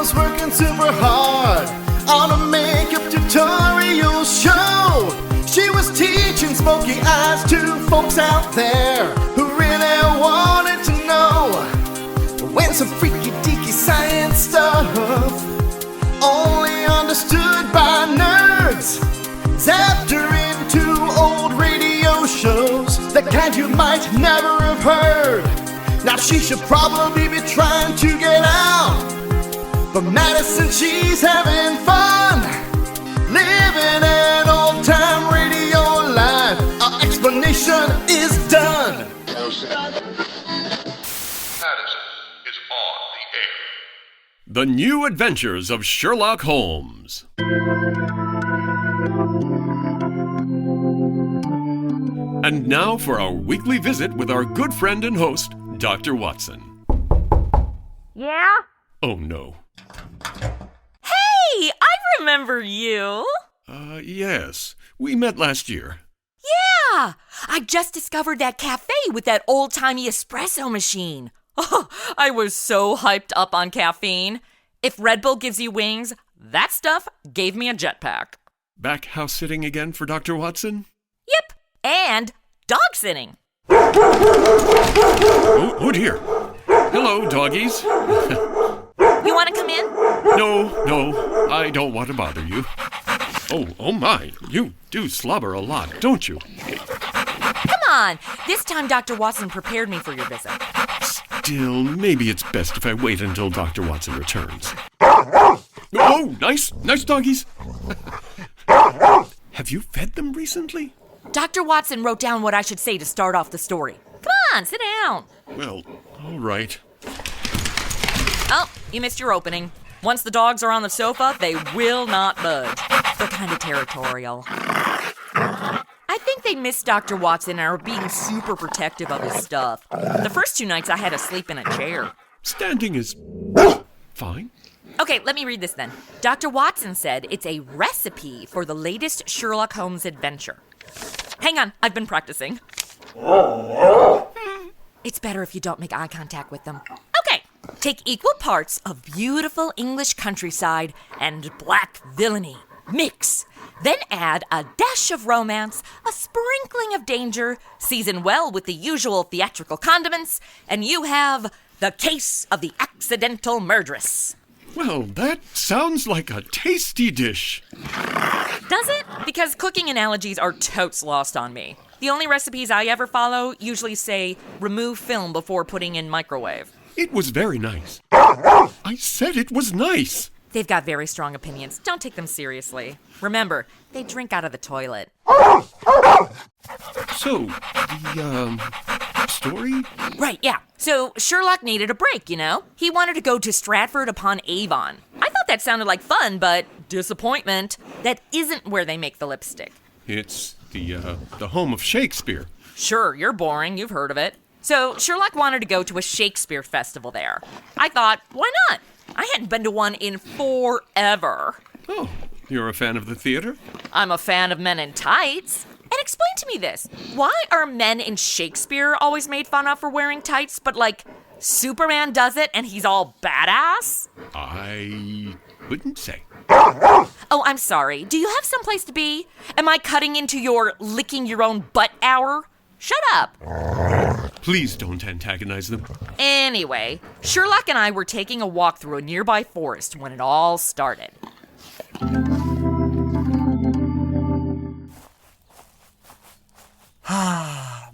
was working super hard on a makeup tutorial show. She was teaching smoky eyes to folks out there who really wanted to know when some freaky deaky science stuff, only understood by nerds, zapped her into old radio shows, the kind you might never have heard. Now she should probably be trying to get out, but Madison, she's having fun, living an old-time radio life. Our explanation is done. Madison is on the air. The New Adventures of Sherlock Holmes. And now for our weekly visit with our good friend and host, Dr. Watson. Yeah? Oh, no. Hey, I remember you. Yes. We met last year. Yeah, I just discovered that cafe with that old-timey espresso machine. Oh, I was so hyped up on caffeine. If Red Bull gives you wings, that stuff gave me a jetpack. Back house sitting again for Dr. Watson? Yep, and dog sitting. Oh dear. Hello, doggies. You want to come in? No, I don't want to bother you. Oh my, you do slobber a lot, don't you? Come on, this time Dr. Watson prepared me for your visit. Still, maybe it's best if I wait until Dr. Watson returns. Oh, nice doggies. Have you fed them recently? Dr. Watson wrote down what I should say to start off the story. Come on, sit down. Well, all right. Oh, you missed your opening. Once the dogs are on the sofa, they will not budge. They're kind of territorial. I think they miss Dr. Watson and are being super protective of his stuff. The first 2 nights I had to sleep in a chair. Standing is fine. Okay, let me read this then. Dr. Watson said it's a recipe for the latest Sherlock Holmes adventure. Hang on, I've been practicing. It's better if you don't make eye contact with them. Okay, take equal parts of beautiful English countryside and black villainy. Mix. Then add a dash of romance, a sprinkling of danger, season well with the usual theatrical condiments, and you have the case of the accidental murderess. Well, that sounds like a tasty dish. Does it? Because cooking analogies are totes lost on me. The only recipes I ever follow usually say remove film before putting in microwave. It was very nice. I said it was nice. They've got very strong opinions. Don't take them seriously. Remember, they drink out of the toilet. So, the, story? Right, yeah. So Sherlock needed a break, you know? He wanted to go to Stratford-upon-Avon. I thought that sounded like fun, but disappointment. That isn't where they make the lipstick. It's the home of Shakespeare. Sure, you're boring. You've heard of it. So Sherlock wanted to go to a Shakespeare Festival there. I thought, why not? I hadn't been to one in forever. Oh, you're a fan of the theater? I'm a fan of men in tights. And explain to me this. Why are men in Shakespeare always made fun of for wearing tights, but like Superman does it and he's all badass? I couldn't say. Oh, I'm sorry. Do you have someplace to be? Am I cutting into your licking your own butt hour? Shut up. Please don't antagonize them. Anyway, Sherlock and I were taking a walk through a nearby forest when it all started.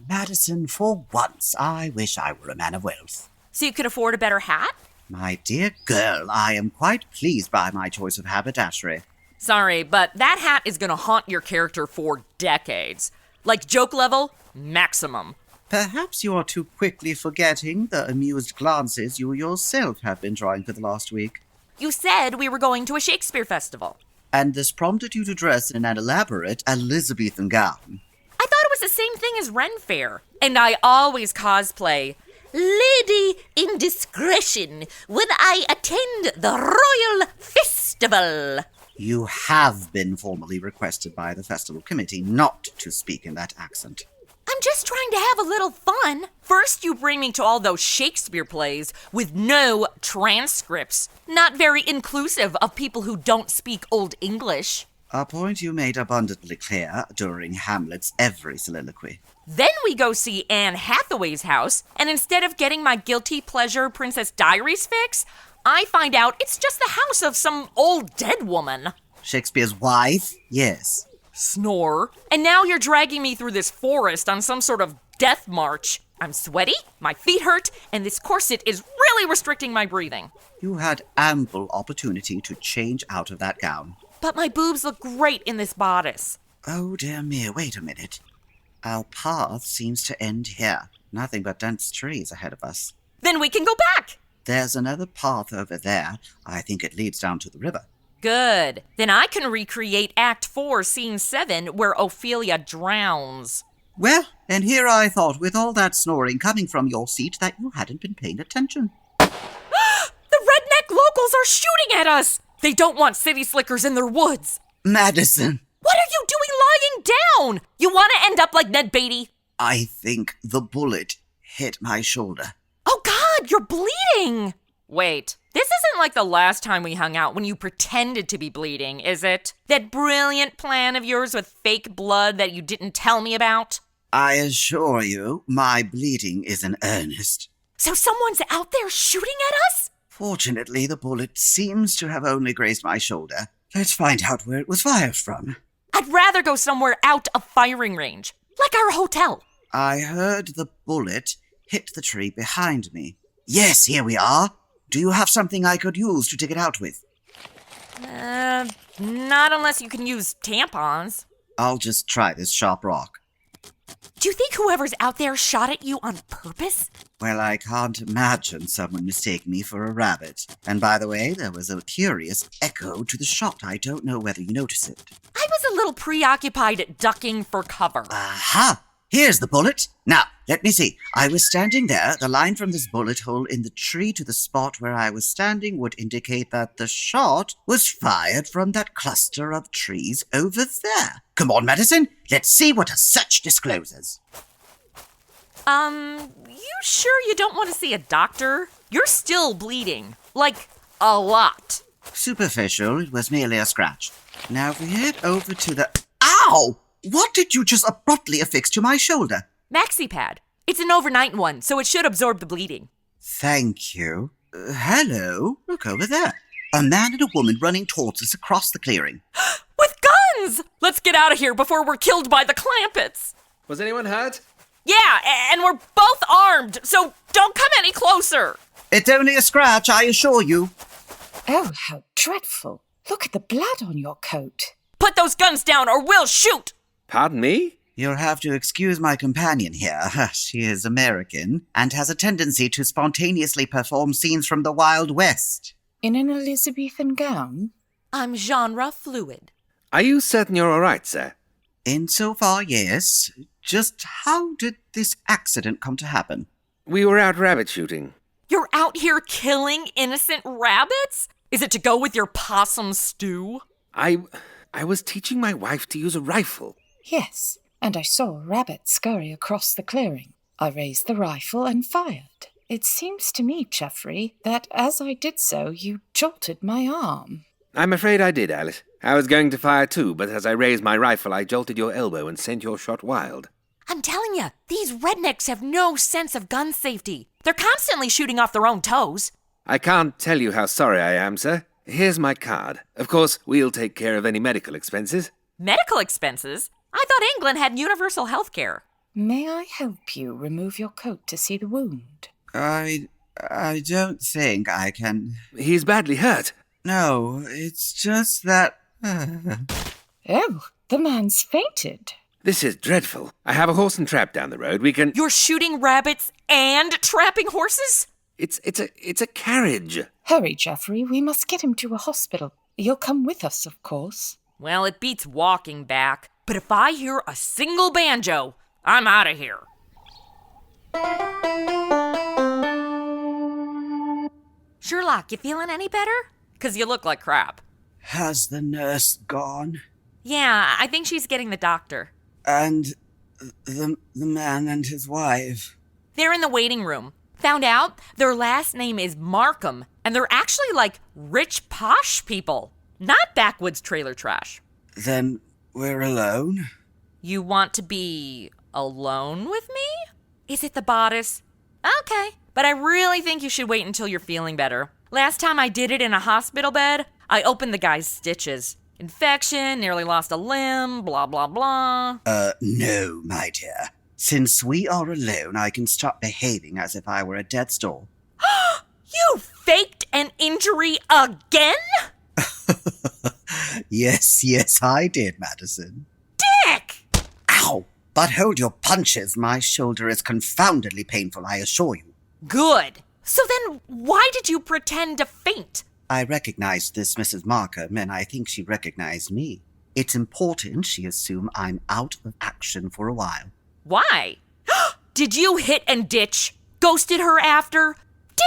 Madison, for once, I wish I were a man of wealth. So you could afford a better hat? My dear girl, I am quite pleased by my choice of haberdashery. Sorry, but that hat is gonna haunt your character for decades. Like joke level, maximum. Perhaps you are too quickly forgetting the amused glances you yourself have been drawing for the last week. You said we were going to a Shakespeare Festival. And this prompted you to dress in an elaborate Elizabethan gown. I thought it was the same thing as Ren Fair. And I always cosplay Lady Indiscretion when I attend the Royal Festival. You have been formally requested by the festival committee not to speak in that accent. I'm just trying to have a little fun. First, you bring me to all those Shakespeare plays with no transcripts. Not very inclusive of people who don't speak Old English. A point you made abundantly clear during Hamlet's every soliloquy. Then we go see Anne Hathaway's house, and instead of getting my guilty pleasure Princess Diaries fix, I find out it's just the house of some old dead woman. Shakespeare's wife? Yes. Snore. And now you're dragging me through this forest on some sort of death march. I'm sweaty, my feet hurt, and this corset is really restricting my breathing. You had ample opportunity to change out of that gown. But my boobs look great in this bodice. Oh, dear me, wait a minute. Our path seems to end here. Nothing but dense trees ahead of us. Then we can go back. There's another path over there. I think it leads down to the river. Good. Then I can recreate Act 4, Scene 7, where Ophelia drowns. Well, and here I thought, with all that snoring coming from your seat, that you hadn't been paying attention. The redneck locals are shooting at us! They don't want city slickers in their woods. Madison! What are you doing lying down? You want to end up like Ned Beatty? I think the bullet hit my shoulder. Oh God, you're bleeding! Wait, this isn't like the last time we hung out when you pretended to be bleeding, is it? That brilliant plan of yours with fake blood that you didn't tell me about? I assure you, my bleeding is in earnest. So someone's out there shooting at us? Fortunately, the bullet seems to have only grazed my shoulder. Let's find out where it was fired from. I'd rather go somewhere out of firing range, like our hotel. I heard the bullet hit the tree behind me. Yes, here we are. Do you have something I could use to dig it out with? Not unless you can use tampons. I'll just try this sharp rock. Do you think whoever's out there shot at you on purpose? Well, I can't imagine someone mistaking me for a rabbit. And by the way, there was a curious echo to the shot. I don't know whether you notice it. I was a little preoccupied ducking for cover. Aha! Here's the bullet. Now, let me see. I was standing there. The line from this bullet hole in the tree to the spot where I was standing would indicate that the shot was fired from that cluster of trees over there. Come on, Madison. Let's see what a search discloses. You sure you don't want to see a doctor? You're still bleeding. Like, a lot. Superficial. It was merely a scratch. Now, if we head over to the... Ow! What did you just abruptly affix to my shoulder? MaxiPad. It's an overnight one, so it should absorb the bleeding. Thank you. Hello? Look over there. A man and a woman running towards us across the clearing. With guns! Let's get out of here before we're killed by the Clampets. Was anyone hurt? Yeah, and we're both armed, so don't come any closer. It's only a scratch, I assure you. Oh, how dreadful. Look at the blood on your coat. Put those guns down or we'll shoot. Pardon me? You'll have to excuse my companion here. She is American and has a tendency to spontaneously perform scenes from the Wild West. In an Elizabethan gown? I'm genre fluid. Are you certain you're all right, sir? Insofar, yes. Just how did this accident come to happen? We were out rabbit shooting. You're out here killing innocent rabbits? Is it to go with your possum stew? I was teaching my wife to use a rifle. Yes, and I saw a rabbit scurry across the clearing. I raised the rifle and fired. It seems to me, Geoffrey, that as I did so, you jolted my arm. I'm afraid I did, Alice. I was going to fire too, but as I raised my rifle, I jolted your elbow and sent your shot wild. I'm telling you, these rednecks have no sense of gun safety. They're constantly shooting off their own toes. I can't tell you how sorry I am, sir. Here's my card. Of course, we'll take care of any medical expenses. Medical expenses? I thought England had universal health care. May I help you remove your coat to see the wound? I don't think I can... He's badly hurt. No, it's just that... Oh, the man's fainted. This is dreadful. I have a horse and trap down the road. We can... You're shooting rabbits and trapping horses? It's a carriage. Hurry, Geoffrey. We must get him to a hospital. You'll come with us, of course. Well, it beats walking back. But if I hear a single banjo, I'm out of here. Sherlock, you feeling any better? 'Cause you look like crap. Has the nurse gone? Yeah, I think she's getting the doctor. And The man and his wife. They're in the waiting room. Found out their last name is Markham, and they're actually like rich, posh people, not backwoods trailer trash. Then we're alone? You want to be alone with me? Is it the bodice? Okay, but I really think you should wait until you're feeling better. Last time I did it in a hospital bed, I opened the guy's stitches. Infection, nearly lost a limb, blah, blah, blah. No, my dear. Since we are alone, I can stop behaving as if I were at death's door. You faked an injury again? Yes, I did, Madison. Dick! Ow! But hold your punches. My shoulder is confoundedly painful, I assure you. Good. So then why did you pretend to faint? I recognized this Mrs. Markham, and I think she recognized me. It's important she assume I'm out of action for a while. Why? Did you hit and ditch? Ghosted her after?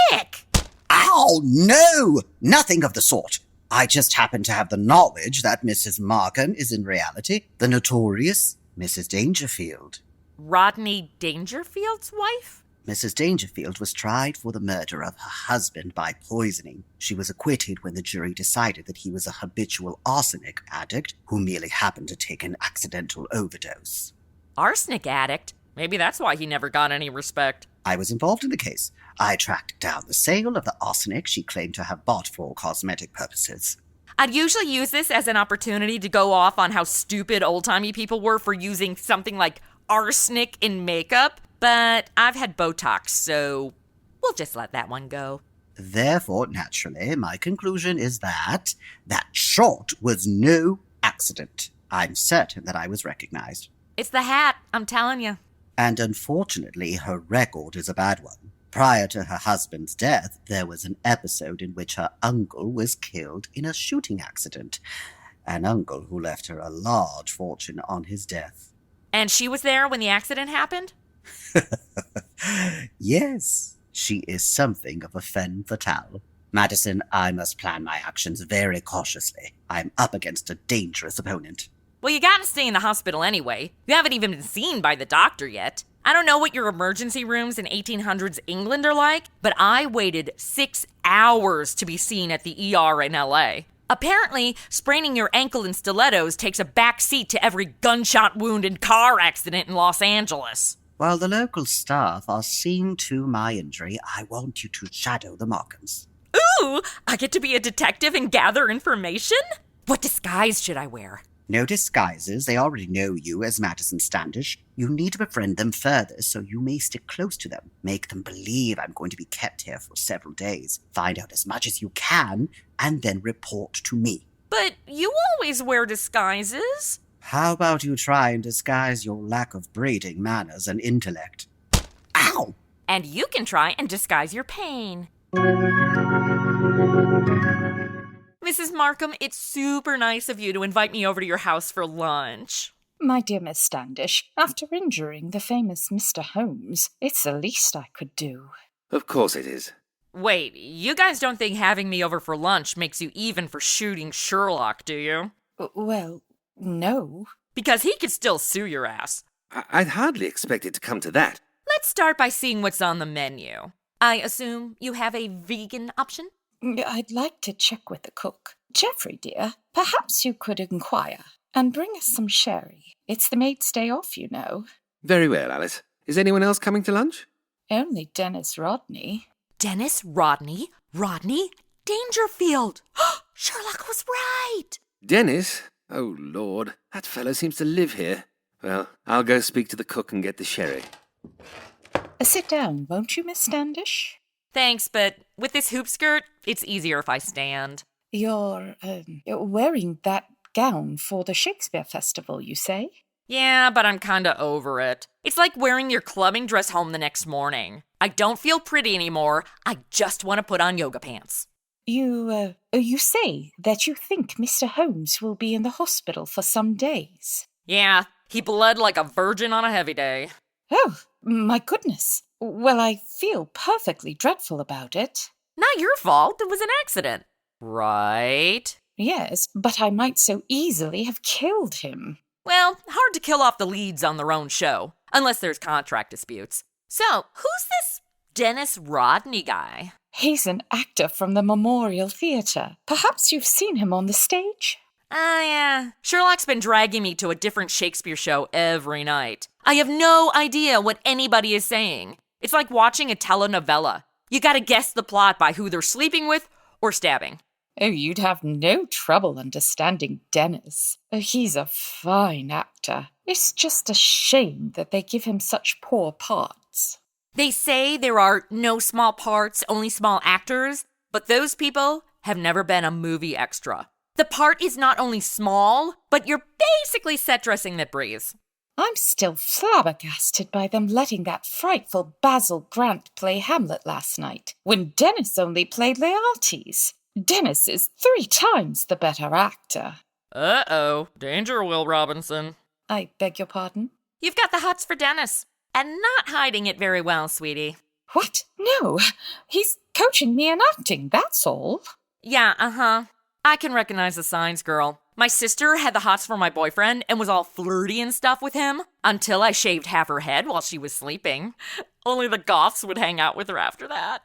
Dick! Ow! No! Nothing of the sort. I just happen to have the knowledge that Mrs. Markham is in reality the notorious Mrs. Dangerfield. Rodney Dangerfield's wife? Mrs. Dangerfield was tried for the murder of her husband by poisoning. She was acquitted when the jury decided that he was a habitual arsenic addict who merely happened to take an accidental overdose. Arsenic addict? Maybe that's why he never got any respect. I was involved in the case. I tracked down the sale of the arsenic she claimed to have bought for cosmetic purposes. I'd usually use this as an opportunity to go off on how stupid old-timey people were for using something like arsenic in makeup, but I've had Botox, so we'll just let that one go. Therefore, naturally, my conclusion is that shot was no accident. I'm certain that I was recognized. It's the hat, I'm telling you. And unfortunately, her record is a bad one. Prior to her husband's death, there was an episode in which her uncle was killed in a shooting accident. An uncle who left her a large fortune on his death. And she was there when the accident happened? Yes, she is something of a femme fatale. Madison, I must plan my actions very cautiously. I'm up against a dangerous opponent. Well, you gotta stay in the hospital anyway. You haven't even been seen by the doctor yet. I don't know what your emergency rooms in 1800s England are like, but I waited 6 hours to be seen at the ER in LA. Apparently, spraining your ankle in stilettos takes a back seat to every gunshot wound and car accident in Los Angeles. While the local staff are seeing to my injury, I want you to shadow the Markhams. Ooh, I get to be a detective and gather information? What disguise should I wear? No disguises. They already know you as Madison Standish. You need to befriend them further so you may stick close to them. Make them believe I'm going to be kept here for several days. Find out as much as you can, and then report to me. But you always wear disguises. How about you try and disguise your lack of breeding, manners, and intellect? Ow! And you can try and disguise your pain. Mrs. Markham, it's super nice of you to invite me over to your house for lunch. My dear Miss Standish, after injuring the famous Mr. Holmes, it's the least I could do. Of course it is. Wait, you guys don't think having me over for lunch makes you even for shooting Sherlock, do you? Well, no. Because he could still sue your ass. I'd hardly expect it to come to that. Let's start by seeing what's on the menu. I assume you have a vegan option? I'd like to check with the cook. Geoffrey, dear, perhaps you could inquire and bring us some sherry. It's the maid's day off, you know. Very well, Alice. Is anyone else coming to lunch? Only Dennis Rodney. Dennis Rodney? Rodney Dangerfield! Sherlock was right! Dennis? Oh, Lord. That fellow seems to live here. Well, I'll go speak to the cook and get the sherry. Sit down, won't you, Miss Standish? Thanks, but with this hoop skirt, it's easier if I stand. You're wearing that gown for the Shakespeare Festival, you say? Yeah, but I'm kinda over it. It's like wearing your clubbing dress home the next morning. I don't feel pretty anymore. I just want to put on yoga pants. You say that you think Mr. Holmes will be in the hospital for some days. Yeah, he bled like a virgin on a heavy day. Oh, my goodness. Well, I feel perfectly dreadful about it. Not your fault. It was an accident. Right? Yes, but I might so easily have killed him. Well, hard to kill off the leads on their own show, unless there's contract disputes. So, who's this Dennis Rodney guy? He's an actor from the Memorial Theatre. Perhaps you've seen him on the stage? Yeah. Sherlock's been dragging me to a different Shakespeare show every night. I have no idea what anybody is saying. It's like watching a telenovela. You gotta guess the plot by who they're sleeping with or stabbing. Oh, you'd have no trouble understanding Dennis. Oh, he's a fine actor. It's just a shame that they give him such poor parts. They say there are no small parts, only small actors, but those people have never been a movie extra. The part is not only small, but you're basically set dressing that breeze. I'm still flabbergasted by them letting that frightful Basil Grant play Hamlet last night, when Dennis only played Laertes. Dennis is 3 times the better actor. Uh-oh. Danger, Will Robinson. I beg your pardon? You've got the hots for Dennis, and not hiding it very well, sweetie. What? No. He's coaching me in acting, that's all. Yeah, uh-huh. I can recognize the signs, girl. My sister had the hots for my boyfriend and was all flirty and stuff with him until I shaved half her head while she was sleeping. Only the goths would hang out with her after that.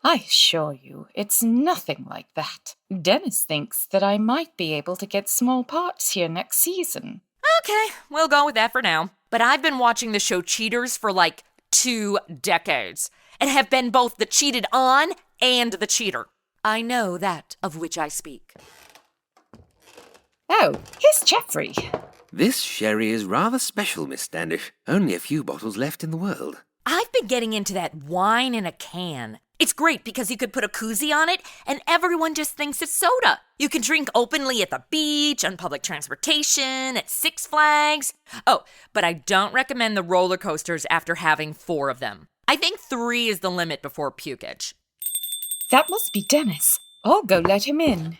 I assure you, it's nothing like that. Dennis thinks that I might be able to get small parts here next season. Okay, we'll go with that for now. But I've been watching the show Cheaters for like 2 decades and have been both the cheated on and the cheater. I know that of which I speak. Oh, here's Geoffrey. This sherry is rather special, Miss Standish. Only a few bottles left in the world. I've been getting into that wine in a can. It's great because you could put a koozie on it and everyone just thinks it's soda. You can drink openly at the beach, on public transportation, at Six Flags. Oh, but I don't recommend the roller coasters after having 4 of them. I think 3 is the limit before pukage. That must be Dennis. I'll go let him in.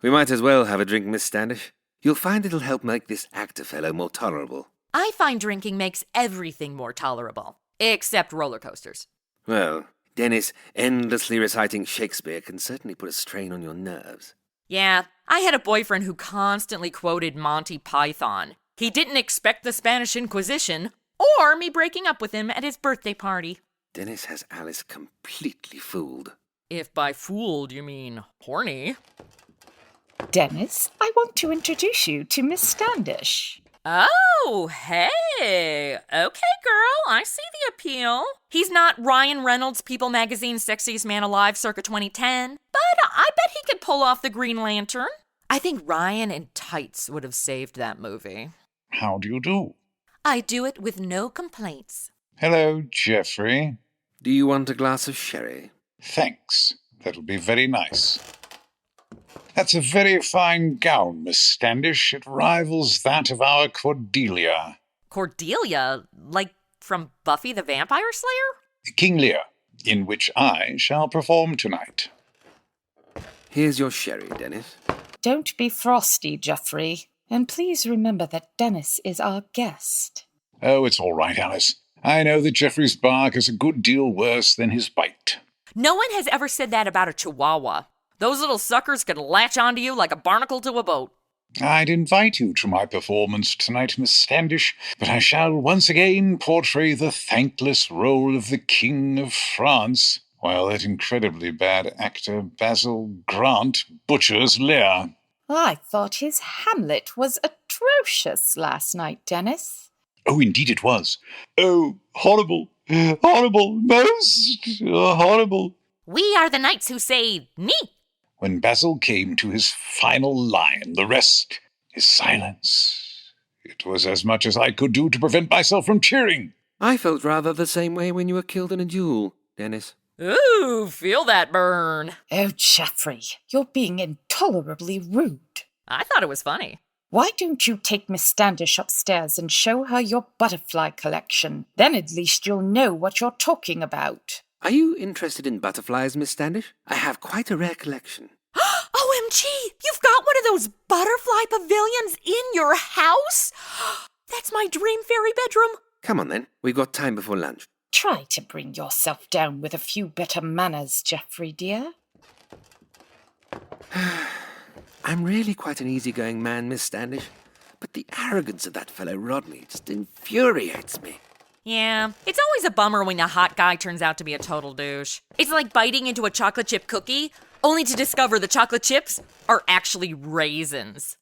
We might as well have a drink, Miss Standish. You'll find it'll help make this actor fellow more tolerable. I find drinking makes everything more tolerable, except roller coasters. Well, Dennis endlessly reciting Shakespeare can certainly put a strain on your nerves. Yeah, I had a boyfriend who constantly quoted Monty Python. He didn't expect the Spanish Inquisition or me breaking up with him at his birthday party. Dennis has Alice completely fooled. If by fooled you mean horny. Dennis, I want to introduce you to Miss Standish. Oh, hey. Okay, girl, I see the appeal. He's not Ryan Reynolds' People Magazine's Sexiest Man Alive circa 2010, but I bet he could pull off the Green Lantern. I think Ryan in tights would have saved that movie. How do you do? I do it with no complaints. Hello, Geoffrey. Do you want a glass of sherry? Thanks. That'll be very nice. That's a very fine gown, Miss Standish. It rivals that of our Cordelia. Cordelia? Like from Buffy the Vampire Slayer? King Lear, in which I shall perform tonight. Here's your sherry, Dennis. Don't be frosty, Geoffrey. And please remember that Dennis is our guest. Oh, it's all right, Alice. I know that Geoffrey's bark is a good deal worse than his bite. No one has ever said that about a chihuahua. Those little suckers can latch onto you like a barnacle to a boat. I'd invite you to my performance tonight, Miss Standish, but I shall once again portray the thankless role of the King of France, while that incredibly bad actor Basil Grant butchers Lear. I thought his Hamlet was atrocious last night, Dennis. Oh, indeed it was. Oh, horrible, horrible, most horrible. We are the knights who say, "Nee." When Basil came to his final line, the rest is silence. It was as much as I could do to prevent myself from cheering. I felt rather the same way when you were killed in a duel, Dennis. Ooh, feel that burn. Oh, Geoffrey, you're being intolerably rude. I thought it was funny. Why don't you take Miss Standish upstairs and show her your butterfly collection? Then at least you'll know what you're talking about. Are you interested in butterflies, Miss Standish? I have quite a rare collection. OMG, you've got one of those butterfly pavilions in your house? That's my dream fairy bedroom. Come on then, we've got time before lunch. Try to bring yourself down with a few better manners, Geoffrey, dear. I'm really quite an easygoing man, Miss Standish. But the arrogance of that fellow Rodney just infuriates me. Yeah, it's always a bummer when a hot guy turns out to be a total douche. It's like biting into a chocolate chip cookie, only to discover the chocolate chips are actually raisins.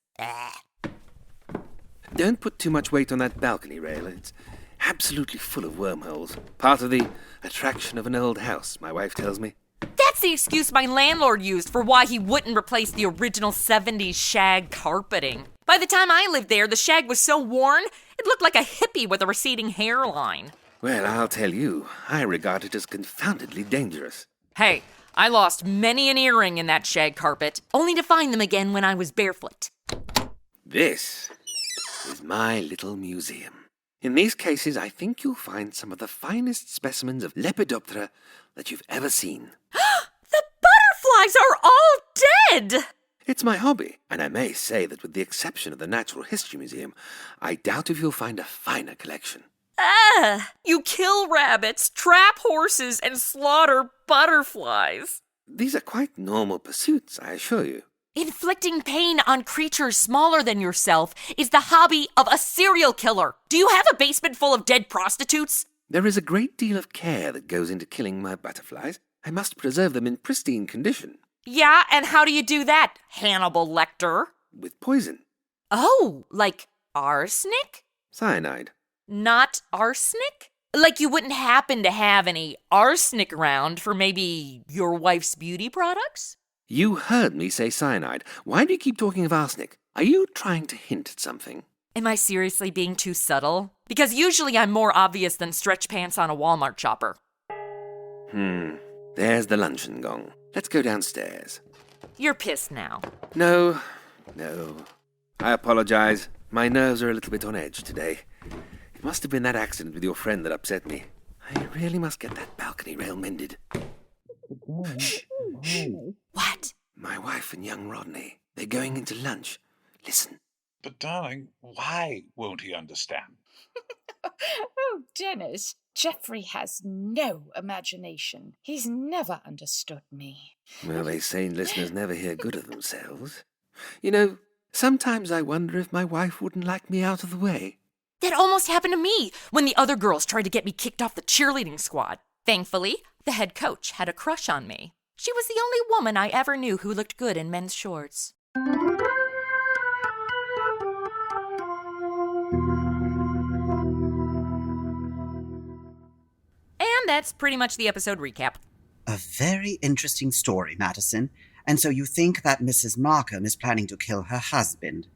Don't put too much weight on that balcony rail. It's absolutely full of wormholes. Part of the attraction of an old house, my wife tells me. That's the excuse my landlord used for why he wouldn't replace the original 70s shag carpeting. By the time I lived there, the shag was so worn, it looked like a hippie with a receding hairline. Well, I'll tell you, I regard it as confoundedly dangerous. Hey, I lost many an earring in that shag carpet, only to find them again when I was barefoot. This is my little museum. In these cases, I think you'll find some of the finest specimens of Lepidoptera that you've ever seen. The butterflies are all dead! It's my hobby, and I may say that with the exception of the Natural History Museum, I doubt if you'll find a finer collection. You kill rabbits, trap horses, and slaughter butterflies. These are quite normal pursuits, I assure you. Inflicting pain on creatures smaller than yourself is the hobby of a serial killer. Do you have a basement full of dead prostitutes? There is a great deal of care that goes into killing my butterflies. I must preserve them in pristine condition. Yeah, and how do you do that, Hannibal Lecter? With poison. Oh, like arsenic? Cyanide. Not arsenic? Like you wouldn't happen to have any arsenic around for maybe your wife's beauty products? You heard me say cyanide. Why do you keep talking of arsenic? Are you trying to hint at something? Am I seriously being too subtle? Because usually I'm more obvious than stretch pants on a Walmart shopper. There's the luncheon gong. Let's go downstairs. You're pissed now. No. I apologize. My nerves are a little bit on edge today. It must have been that accident with your friend that upset me. I really must get that balcony rail mended. Shh. What? My wife and young Rodney. They're going into lunch. Listen. But, darling, why won't he understand? Oh, Dennis, Geoffrey has no imagination. He's never understood me. Well, they say listeners never hear good of themselves. You know, sometimes I wonder if my wife wouldn't like me out of the way. That almost happened to me when the other girls tried to get me kicked off the cheerleading squad. Thankfully, the head coach had a crush on me. She was the only woman I ever knew who looked good in men's shorts. And that's pretty much the episode recap. A very interesting story, Madison. And so you think that Mrs. Markham is planning to kill her husband?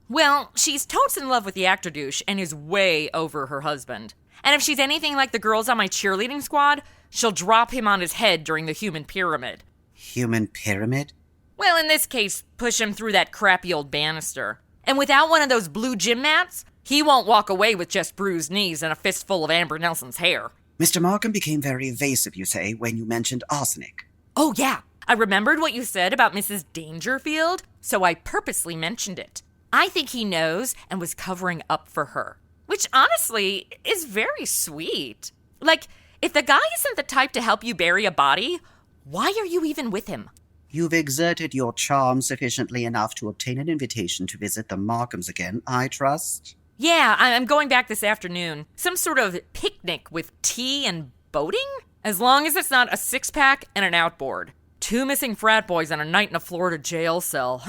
Well, she's totes in love with the actor douche and is way over her husband. And if she's anything like the girls on my cheerleading squad, she'll drop him on his head during the human pyramid. Human pyramid? Well, in this case, push him through that crappy old banister. And without one of those blue gym mats, he won't walk away with just bruised knees and a fistful of Amber Nelson's hair. Mr. Markham became very evasive, you say, when you mentioned arsenic. Oh, yeah. I remembered what you said about Mrs. Dangerfield, so I purposely mentioned it. I think he knows and was covering up for her, which honestly is very sweet. Like, if the guy isn't the type to help you bury a body, why are you even with him? You've exerted your charm sufficiently enough to obtain an invitation to visit the Markhams again, I trust? Yeah, I'm going back this afternoon. Some sort of picnic with tea and boating? As long as it's not a six-pack and an outboard. 2 missing frat boys and a night in a Florida jail cell.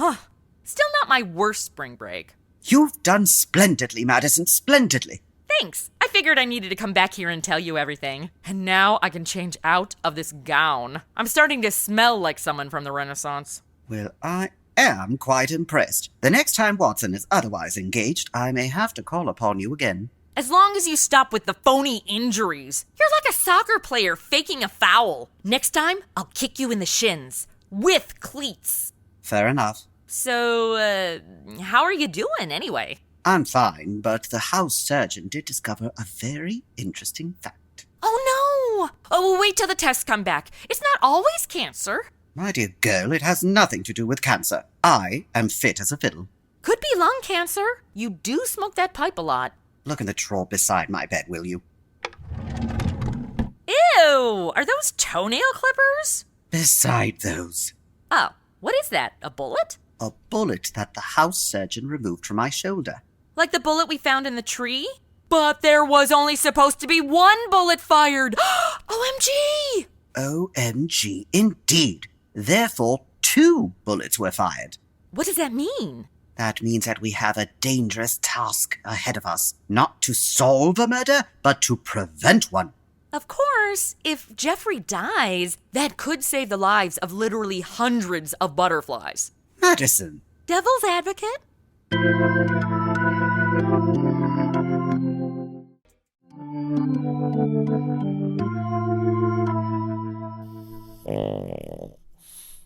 Still not my worst spring break. You've done splendidly, Madison, splendidly. Thanks. I figured I needed to come back here and tell you everything. And now I can change out of this gown. I'm starting to smell like someone from the Renaissance. Well, I am quite impressed. The next time Watson is otherwise engaged, I may have to call upon you again. As long as you stop with the phony injuries. You're like a soccer player faking a foul. Next time, I'll kick you in the shins. With cleats. Fair enough. So, how are you doing anyway? I'm fine, but the house surgeon did discover a very interesting fact. Oh, no! Oh, wait till the tests come back. It's not always cancer. My dear girl, it has nothing to do with cancer. I am fit as a fiddle. Could be lung cancer. You do smoke that pipe a lot. Look in the drawer beside my bed, will you? Ew! Are those toenail clippers? Beside those. Oh, what is that? A bullet? A bullet that the house surgeon removed from my shoulder. Like the bullet we found in the tree? But there was only supposed to be one bullet fired. OMG! OMG, indeed. Therefore, 2 bullets were fired. What does that mean? That means that we have a dangerous task ahead of us. Not to solve a murder, but to prevent one. Of course, if Jeffrey dies, that could save the lives of literally hundreds of butterflies. Madison. Devil's advocate?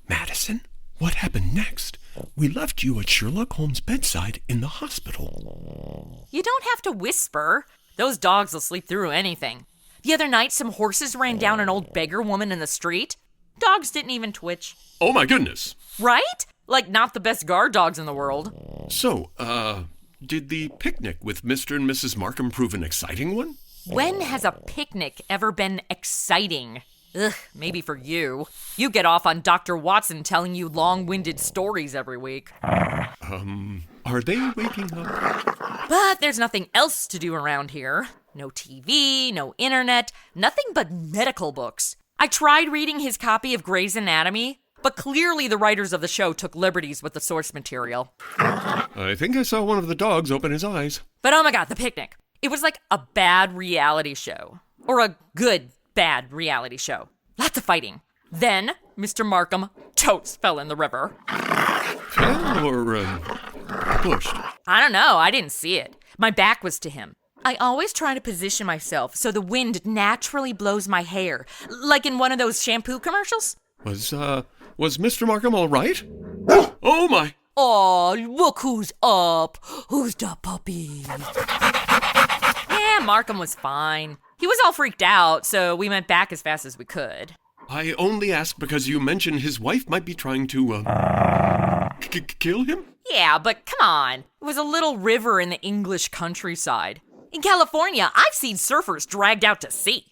Madison, what happened next? We left you at Sherlock Holmes' bedside in the hospital. You don't have to whisper. Those dogs will sleep through anything. The other night, some horses ran down an old beggar woman in the street. Dogs didn't even twitch. Oh my goodness. Right? Like not the best guard dogs in the world. So, did the picnic with Mr. and Mrs. Markham prove an exciting one? When has a picnic ever been exciting? Ugh, maybe for you. You get off on Dr. Watson telling you long-winded stories every week. Are they waking up? But there's nothing else to do around here. No TV, no internet, nothing but medical books. I tried reading his copy of Grey's Anatomy, but clearly the writers of the show took liberties with the source material. I think I saw one of the dogs open his eyes. But oh my god, the picnic. It was like a bad reality show. Or a good, bad reality show. Lots of fighting. Then, Mr. Markham totes fell in the river. Fell or, pushed? I don't know, I didn't see it. My back was to him. I always try to position myself so the wind naturally blows my hair, like in one of those shampoo commercials. Was Mr. Markham all right? Oh my! Oh, look who's up. Who's the puppy? Yeah, Markham was fine. He was all freaked out, so we went back as fast as we could. I only asked because you mentioned his wife might be trying to, kill him? Yeah, but come on. It was a little river in the English countryside. In California, I've seen surfers dragged out to sea.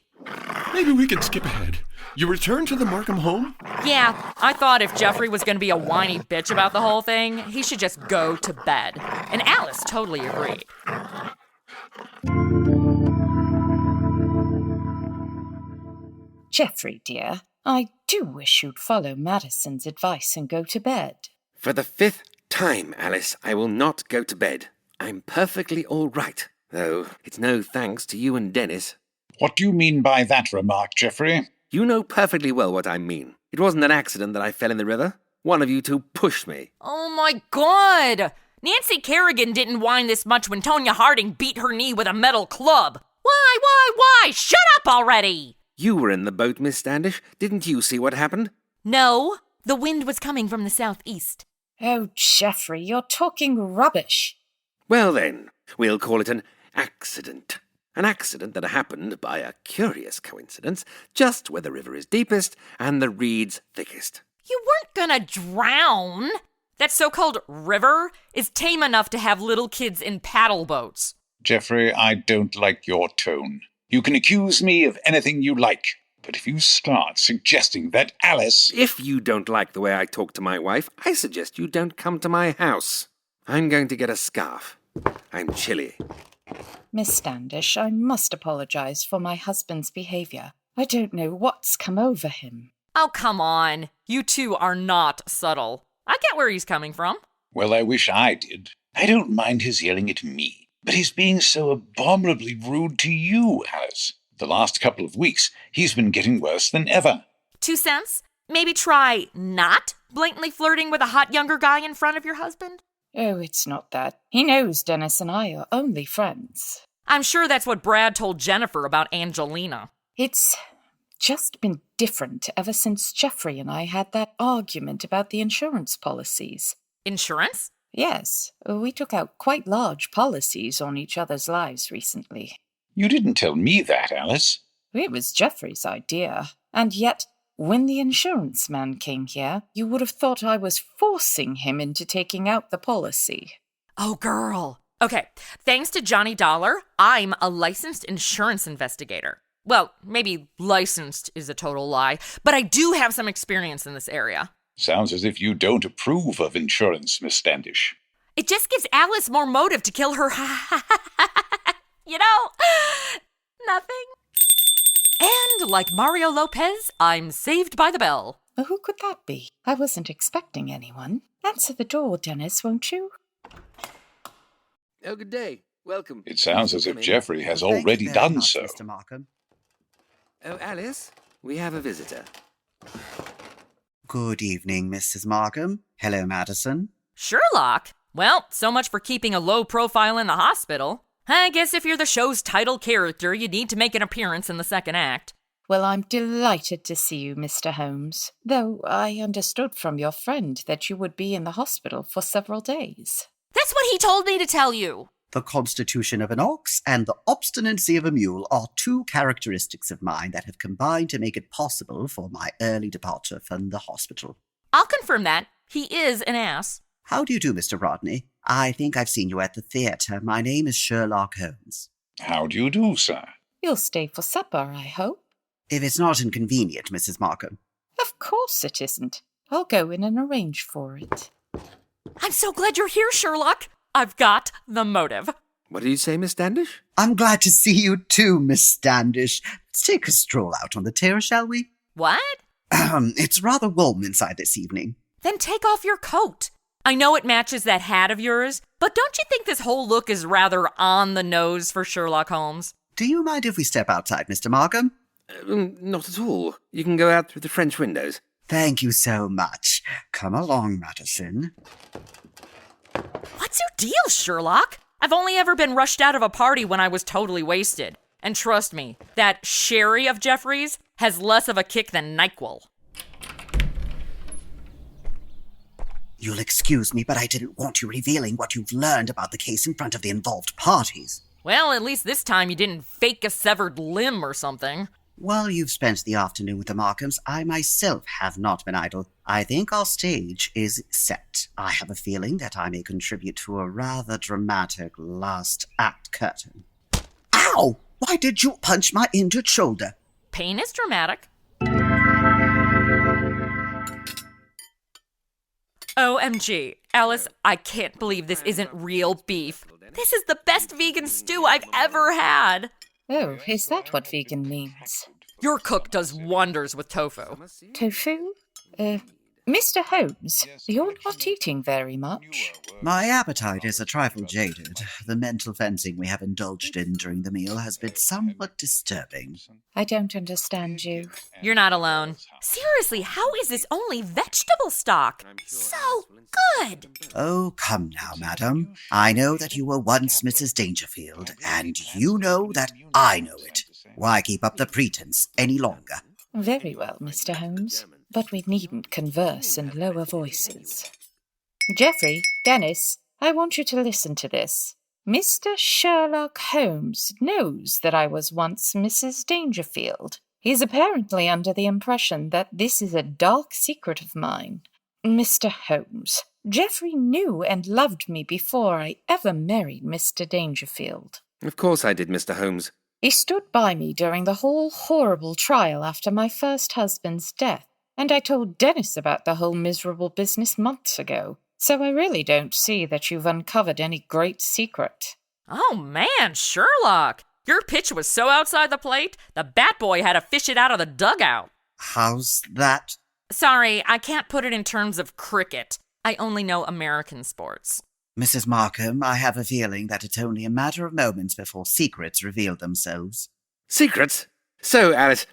Maybe we can skip ahead. You returned to the Markham home? Yeah, I thought if Jeffrey was going to be a whiny bitch about the whole thing, he should just go to bed. And Alice totally agreed. Jeffrey, dear, I do wish you'd follow Madison's advice and go to bed. For the 5th time, Alice, I will not go to bed. I'm perfectly all right, though it's no thanks to you and Dennis. What do you mean by that remark, Geoffrey? You know perfectly well what I mean. It wasn't an accident that I fell in the river. One of you two pushed me. Oh my god! Nancy Kerrigan didn't whine this much when Tonya Harding beat her knee with a metal club. Why? Shut up already! You were in the boat, Miss Standish. Didn't you see what happened? No, the wind was coming from the southeast. Oh, Jeffrey, you're talking rubbish. Well then, we'll call it an accident. An accident that happened by a curious coincidence just where the river is deepest and the reeds thickest. You weren't gonna drown. That so-called river is tame enough to have little kids in paddle boats. Geoffrey, I don't like your tone. You can accuse me of anything you like, but if you start suggesting that Alice... If you don't like the way I talk to my wife, I suggest you don't come to my house. I'm going to get a scarf. I'm chilly. Miss Standish, I must apologize for my husband's behavior. I don't know what's come over him. Oh, come on. You two are not subtle. I get where he's coming from. Well, I wish I did. I don't mind his yelling at me, but he's being so abominably rude to you, Alice. The last couple of weeks, he's been getting worse than ever. 2 cents? Maybe try not blatantly flirting with a hot younger guy in front of your husband? Oh, it's not that. He knows Dennis and I are only friends. I'm sure that's what Brad told Jennifer about Angelina. It's just been different ever since Jeffrey and I had that argument about the insurance policies. Insurance? Yes, we took out quite large policies on each other's lives recently. You didn't tell me that, Alice. It was Jeffrey's idea, and yet, when the insurance man came here, you would have thought I was forcing him into taking out the policy. Oh, girl. Okay, thanks to Johnny Dollar, I'm a licensed insurance investigator. Well, maybe licensed is a total lie, but I do have some experience in this area. Sounds as if you don't approve of insurance, Miss Standish. It just gives Alice more motive to kill her. You know, nothing. And like Mario Lopez, I'm saved by the bell. Who could that be? I wasn't expecting anyone. Answer the door, Dennis, won't you? Oh, good day. Welcome. It sounds as if Come in. Geoffrey has Thank you already very done much, so. Mr. Markham. Oh, Alice, we have a visitor. Good evening, Mrs. Markham. Hello, Madison. Sherlock? Well, so much for keeping a low profile in the hospital. I guess if you're the show's title character, you need to make an appearance in the second act. Well, I'm delighted to see you, Mr. Holmes, though I understood from your friend that you would be in the hospital for several days. That's what he told me to tell you. The constitution of an ox and the obstinacy of a mule are two characteristics of mine that have combined to make it possible for my early departure from the hospital. I'll confirm that. He is an ass. How do you do, Mr. Rodney? I think I've seen you at the theatre. My name is Sherlock Holmes. How do you do, sir? You'll stay for supper, I hope. If it's not inconvenient, Mrs. Markham. Of course it isn't. I'll go in and arrange for it. I'm so glad you're here, Sherlock. I've got the motive. What do you say, Miss Standish? I'm glad to see you too, Miss Standish. Let's take a stroll out on the terrace, shall we? What? It's rather warm inside this evening. Then take off your coat. I know it matches that hat of yours, but don't you think this whole look is rather on the nose for Sherlock Holmes? Do you mind if we step outside, Mr. Markham? Not at all. You can go out through the French windows. Thank you so much. Come along, Madison. What's your deal, Sherlock? I've only ever been rushed out of a party when I was totally wasted. And trust me, that sherry of Jeffrey's has less of a kick than NyQuil. You'll excuse me, but I didn't want you revealing what you've learned about the case in front of the involved parties. Well, at least this time you didn't fake a severed limb or something. While you've spent the afternoon with the Markhams, I myself have not been idle. I think our stage is set. I have a feeling that I may contribute to a rather dramatic last act curtain. Ow! Why did you punch my injured shoulder? Pain is dramatic. OMG, Alice, I can't believe this isn't real beef. This is the best vegan stew I've ever had. Oh, is that what vegan means? Your cook does wonders with tofu. Tofu? Mr. Holmes, you're not eating very much. My appetite is a trifle jaded. The mental fencing we have indulged in during the meal has been somewhat disturbing. I don't understand you. You're not alone. Seriously, how is this only vegetable stock? So good. Oh, come now, madam. I know that you were once Mrs. Dangerfield, and you know that I know it. Why keep up the pretense any longer? Very well, Mr. Holmes, but we needn't converse in lower voices. Geoffrey, Dennis, I want you to listen to this. Mr. Sherlock Holmes knows that I was once Mrs. Dangerfield. He's apparently under the impression that this is a dark secret of mine. Mr. Holmes, Geoffrey knew and loved me before I ever married Mr. Dangerfield. Of course I did, Mr. Holmes. He stood by me during the whole horrible trial after my first husband's death, and I told Dennis about the whole miserable business months ago, so I really don't see that you've uncovered any great secret. Oh man, Sherlock! Your pitch was so outside the plate, the bat boy had to fish it out of the dugout. How's that? Sorry, I can't put it in terms of cricket. I only know American sports. Mrs. Markham, I have a feeling that it's only a matter of moments before secrets reveal themselves. Secrets? So, Alice,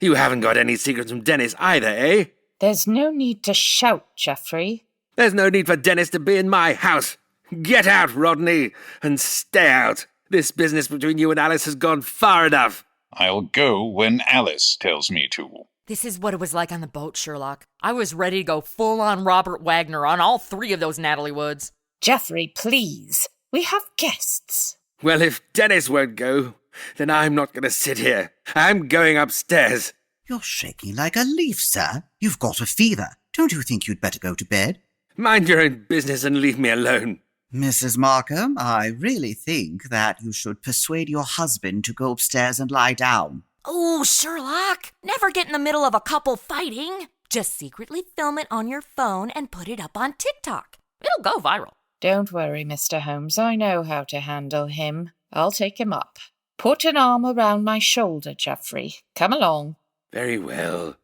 you haven't got any secrets from Dennis either, eh? There's no need to shout, Geoffrey. There's no need for Dennis to be in my house. Get out, Rodney, and stay out. This business between you and Alice has gone far enough. I'll go when Alice tells me to. This is what it was like on the boat, Sherlock. I was ready to go full-on Robert Wagner on all three of those Natalie Woods. Geoffrey, please. We have guests. Well, if Dennis won't go, then I'm not going to sit here. I'm going upstairs. You're shaking like a leaf, sir. You've got a fever. Don't you think you'd better go to bed? Mind your own business and leave me alone. Mrs. Markham, I really think that you should persuade your husband to go upstairs and lie down. Oh, Sherlock! Never get in the middle of a couple fighting. Just secretly film it on your phone and put it up on TikTok. It'll go viral. Don't worry, Mr. Holmes. I know how to handle him. I'll take him up. Put an arm around my shoulder, Geoffrey. Come along. Very well.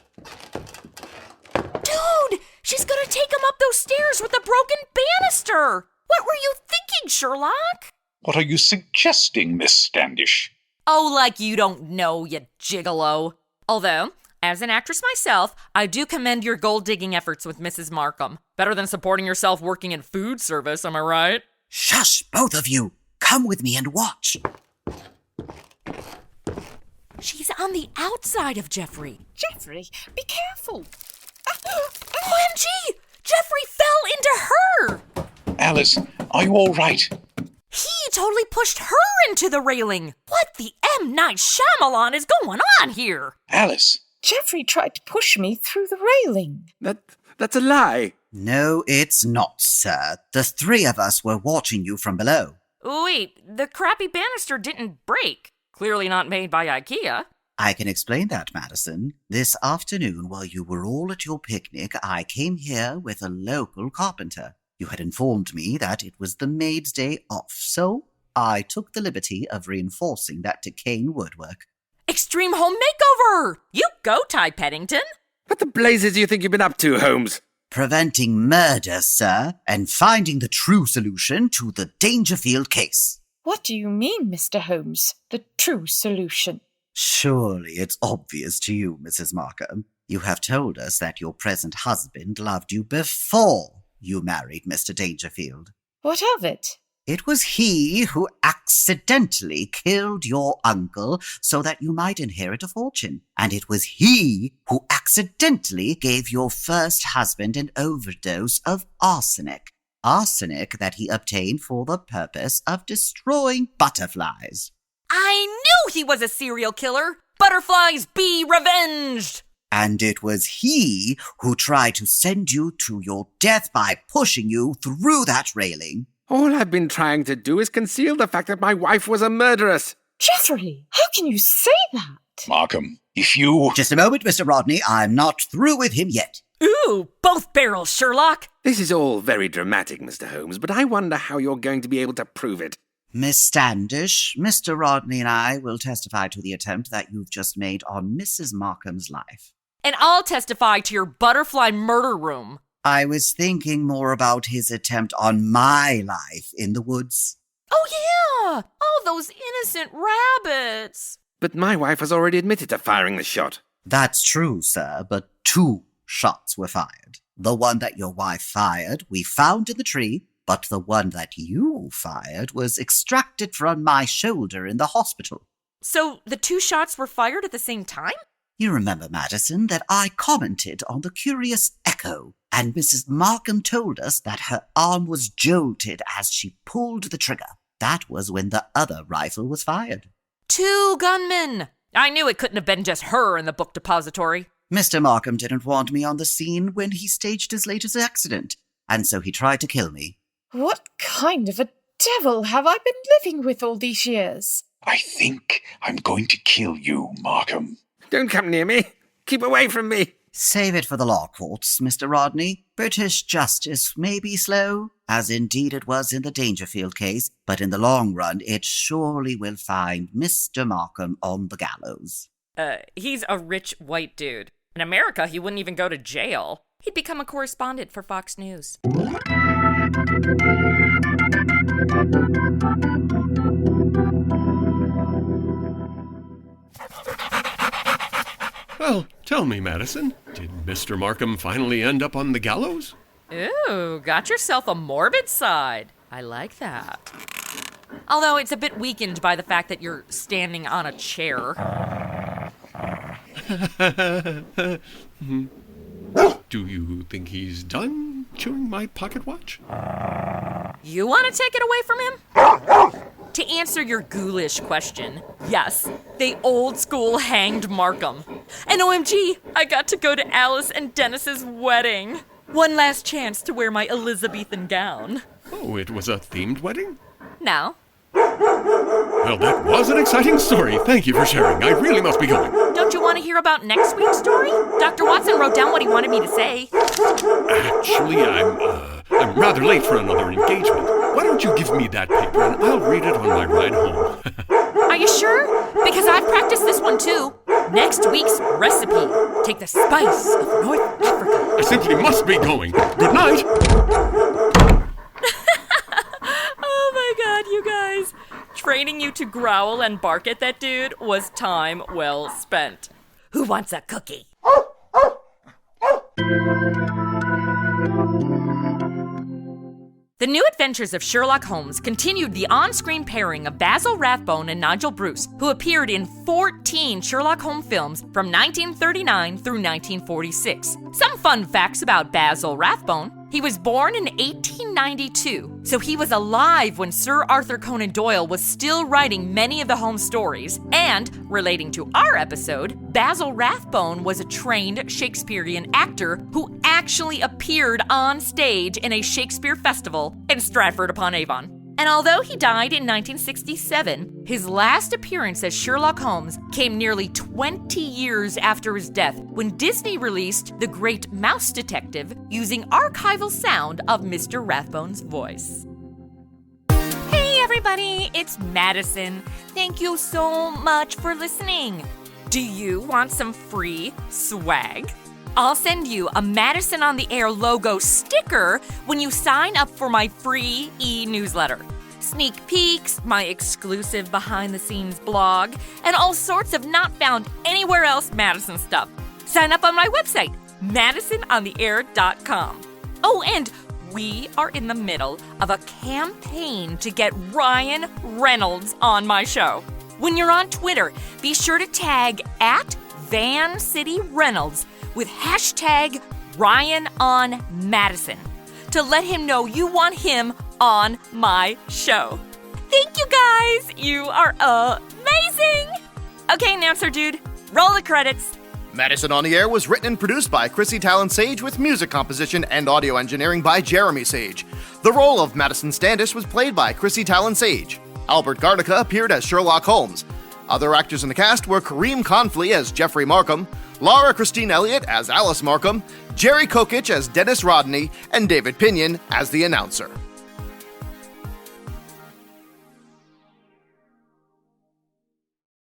Dude, she's gonna take him up those stairs with a broken banister. What were you thinking, Sherlock? What are you suggesting, Miss Standish? Oh, like you don't know, you gigolo. Although, as an actress myself, I do commend your gold-digging efforts with Mrs. Markham. Better than supporting yourself working in food service, am I right? Shush, both of you. Come with me and watch. She's on the outside of Geoffrey. Geoffrey, be careful. OMG! Geoffrey fell into her! Alice, are you all right? He totally pushed her into the railing. What the M. Night Shyamalan is going on here? Alice. Geoffrey tried to push me through the railing. That's a lie. No, it's not, sir. The three of us were watching you from below. Wait, the crappy banister didn't break. Clearly not made by IKEA. I can explain that, Madison. This afternoon, while you were all at your picnic, I came here with a local carpenter. You had informed me that it was the maid's day off, so I took the liberty of reinforcing that decaying woodwork. Extreme home makeover! You go, Ty Peddington. What the blazes do you think you've been up to, Holmes? Preventing murder, sir, and finding the true solution to the Dangerfield case. What do you mean, Mr. Holmes? The true solution? Surely it's obvious to you, Mrs. Markham. You have told us that your present husband loved you before you married Mr. Dangerfield. What of it? It was he who accidentally killed your uncle so that you might inherit a fortune. And it was he who accidentally gave your first husband an overdose of arsenic. Arsenic that he obtained for the purpose of destroying butterflies. I knew he was a serial killer. Butterflies be revenged. And it was he who tried to send you to your death by pushing you through that railing. All I've been trying to do is conceal the fact that my wife was a murderess. Geoffrey, how can you say that? Markham, if you... Just a moment, Mr. Rodney. I'm not through with him yet. Ooh, both barrels, Sherlock. This is all very dramatic, Mr. Holmes, but I wonder how you're going to be able to prove it. Miss Standish, Mr. Rodney and I will testify to the attempt that you've just made on Mrs. Markham's life. And I'll testify to your butterfly murder room. I was thinking more about his attempt on my life in the woods. Oh, yeah! All those innocent rabbits! But my wife has already admitted to firing the shot. That's true, sir, but 2 shots were fired. The one that your wife fired we found in the tree, but the one that you fired was extracted from my shoulder in the hospital. So the 2 shots were fired at the same time? You remember, Madison, that I commented on the curious echo, and Mrs. Markham told us that her arm was jolted as she pulled the trigger. That was when the other rifle was fired. 2 gunmen! I knew it couldn't have been just her in the book depository. Mr. Markham didn't want me on the scene when he staged his latest accident, and so he tried to kill me. What kind of a devil have I been living with all these years? I think I'm going to kill you, Markham. Don't come near me. Keep away from me. Save it for the law courts, Mr. Rodney. British justice may be slow, as indeed it was in the Dangerfield case, but in the long run it surely will find Mr. Markham on the gallows. He's a rich white dude. In America, he wouldn't even go to jail. He'd become a correspondent for Fox News. Well, tell me, Madison, did Mr. Markham finally end up on the gallows? Ooh, got yourself a morbid side. I like that. Although it's a bit weakened by the fact that you're standing on a chair. Do you think he's done chewing my pocket watch? You want to take it away from him? To answer your ghoulish question, yes, they old school hanged Markham. And OMG, I got to go to Alice and Dennis's wedding. One last chance to wear my Elizabethan gown. Oh, it was a themed wedding? No. Well, that was an exciting story. Thank you for sharing. I really must be going. Don't you want to hear about next week's story? Dr. Watson wrote down what he wanted me to say. Actually, I'm I'm rather late for another engagement. Why don't you give me that paper and I'll read it on my ride home? Are you sure? Because I've practiced this one too. Next week's recipe. Take the spice of North Africa. I simply must be going. Good night. Oh my god, you guys. Training you to growl and bark at that dude was time well spent. Who wants a cookie? The New Adventures of Sherlock Holmes continued the on-screen pairing of Basil Rathbone and Nigel Bruce, who appeared in 14 Sherlock Holmes films from 1939 through 1946. Some fun facts about Basil Rathbone. He was born in 1892, so he was alive when Sir Arthur Conan Doyle was still writing many of the Holmes stories. And, relating to our episode, Basil Rathbone was a trained Shakespearean actor who actually appeared on stage in a Shakespeare Festival in Stratford-upon-Avon. And although he died in 1967, his last appearance as Sherlock Holmes came nearly 20 years after his death when Disney released The Great Mouse Detective using archival sound of Mr. Rathbone's voice. Hey everybody, it's Madison. Thank you so much for listening. Do you want some free swag? I'll send you a Madison on the Air logo sticker when you sign up for my free e-newsletter. Sneak peeks, my exclusive behind-the-scenes blog, and all sorts of not found anywhere else Madison stuff. Sign up on my website, madisonontheair.com. Oh, and we are in the middle of a campaign to get Ryan Reynolds on my show. When you're on Twitter, be sure to tag @VanCityReynolds with hashtag RyanOnMadison to let him know you want him on my show. Thank you guys! You are amazing! Okay, announcer dude, roll the credits. Madison on the Air was written and produced by Chrissy Talon Sage with music composition and audio engineering by Jeremy Sage. The role of Madison Standish was played by Chrissy Talon Sage. Albert Garnica appeared as Sherlock Holmes. Other actors in the cast were Kareem Confley as Jeffrey Markham, Laura Christine Elliott as Alice Markham, Jerry Kokich as Dennis Rodney, and David Pinion as the announcer.